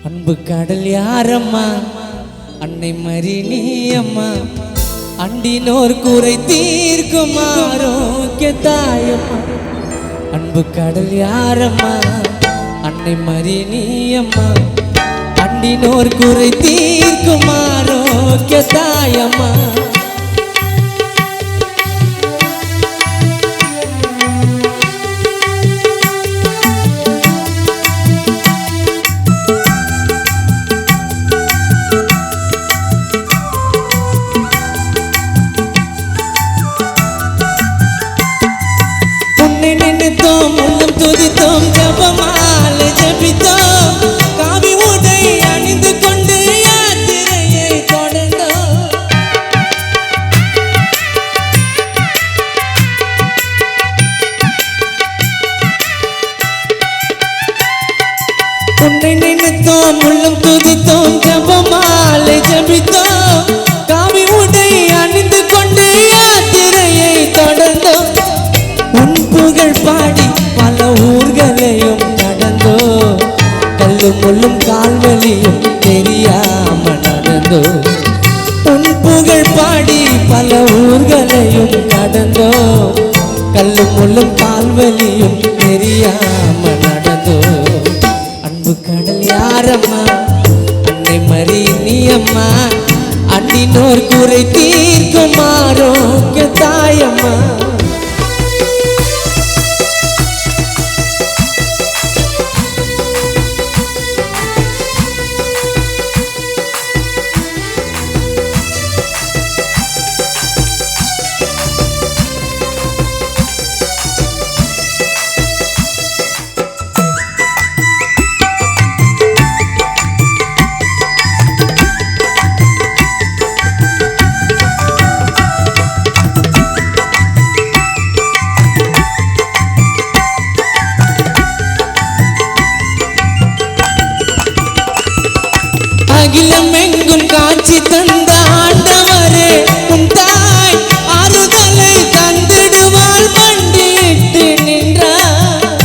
அன்பு கடல் யாரம்மா அன்னை மரி நீ அம்மா அண்டினோர் குறை தீர்க்கும் ஆரோக்கிய தாயம்மா அன்பு கடல் யாரம்மா அன்னை மரி நீ அம்மா அண்டினோர் குறை தீர்க்கும் ஆரோக்கிய தாயம்மா உள்ளம் துதித்தோம் ஜபமாலை ஜபித்தோம் காவி உடை அணிந்து கொண்டு யாத்திரையை தொடர்ந்தோம் உன்னை நினைத்தோம் உள்ளம் துதித்தோம் ஜபமாலை ஜபித்தோம் காவி உடை அணிந்து கொண்டு யாத்திரையை தொடர்ந்தோம் உன் புகழ் பாடி பல ஊர்களையும் நடந்தோ கல்லும் முள்ளும் கால்வலியும் தெரியாம நடந்தோ உன் புகழ் பாடி பல ஊர்களையும் நடந்தோ கல்லும் முள்ளும் கால்வலியும் தெரியாம நடந்தோ அன்பு கடல் யாரம்மா அன்னை மரி நீ அம்மா அண்டினோர் குறை தீர்க்கும் ஆரோக்கிய தாயம்மா அகிலம் எங்கும் காட்சி தந்த ஆண்டவரே உன் தாய் ஆறுதலை தந்திடுவாள் மண்டியிட்டு நின்றார்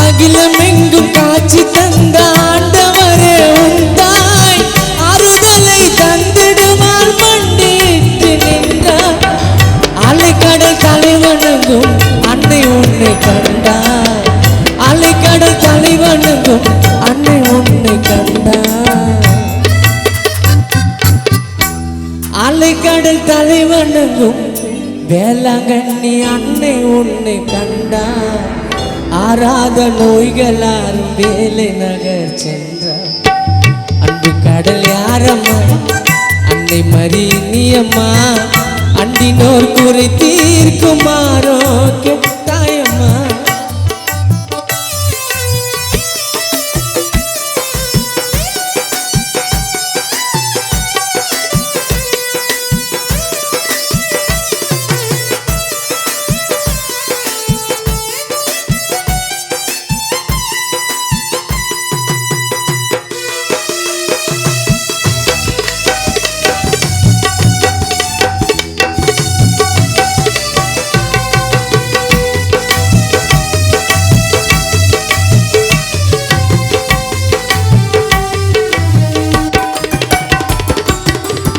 அகிலம் எங்கும் காட்சி தந்த ஆண்டவரே உன் தாய் ஆறுதலை தந்திடுவாள் மண்டியிட்டு நின்றார் அலைக்கடல் தலைவணங்கும் அன்னை உன்னை கண்டார் அலைக்கடல் தலைவணங்கும் அன்னை உன்னை கண்டார் அலைக்கடல் தலைவணங்கும் வேளாங்கண்ணி அன்னை உன்னை கண்டார் ஆறாத நோய்களால் வேலை நகர் சென்றார் அன்பு கடல் யாரம்மா அன்னை மரி நீ அம்மா அண்டினோர் குறை தீர்க்கும் ஆரோக்கிய தாயம்மா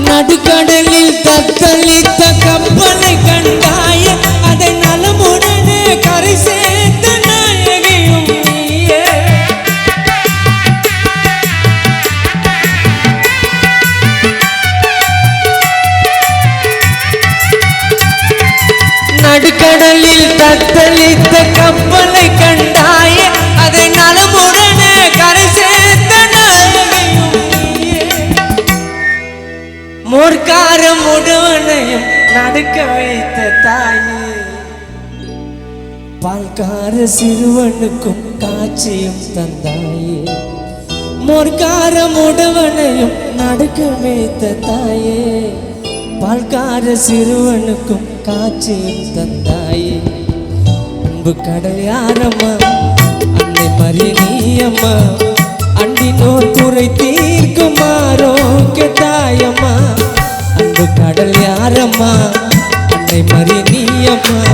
நடுக்கடலில் தத்தளித்த கப்பலை கண்டாய அதை நலமுடனே கரை சேர்த்த நாயகியும் நீயே நடுக்கடலில் தத்தளித்த கப்பலை கண்டாய அதை நலமுடனே கரை சேர்த்த நாயகியும் மோர்க்காரம் உடவனையும் நடுக்க வைத்த தாயே பால்கார சிறுவனுக்கும் காட்சியும் தந்தாயே மோர்க்காரம் உடவனையும் நடுக்க வைத்த தாயே பால்கார சிறுவனுக்கும் காட்சியும் தந்தாயே அன்பு கடல் யாரம்மா அன்னை மரி நீ அம்மா அண்டினோர் குறை தீர்க்கும் ஆரோக்கிய தாயம்மா கடல் யாரம்மா அன்னை மறி நீயம்மா